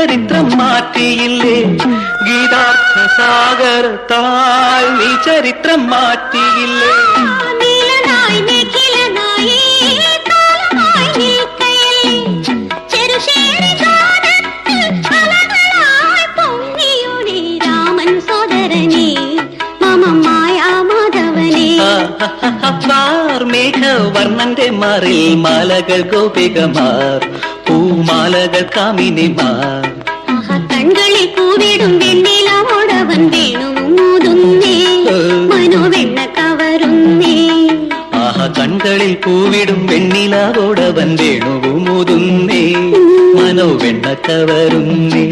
ചരിത്രം മാറ്റിയില്ലേ ഗീതാർത്ഥ സാഗരത്താൽ നീ ചരിത്രം മാറ്റിയില്ലേ മേഘവർണ്ണന്റെ മാറിൽ മാലകൾ ഗോപികമാർ പൂമാലകൾ കാമിനിമാർ കൺകളിൽ പൂവിടും വെണ്ണിലാവോടവൻ വേണുമൂതുന്നേ മനോവെണ്ണ കവരുന്നേ കൺകളിൽ പൂവിടും വെണ്ണിലാവോടവൻ വേണുമൂതുന്നേ മനോവെണ്ണ കവരുന്നേ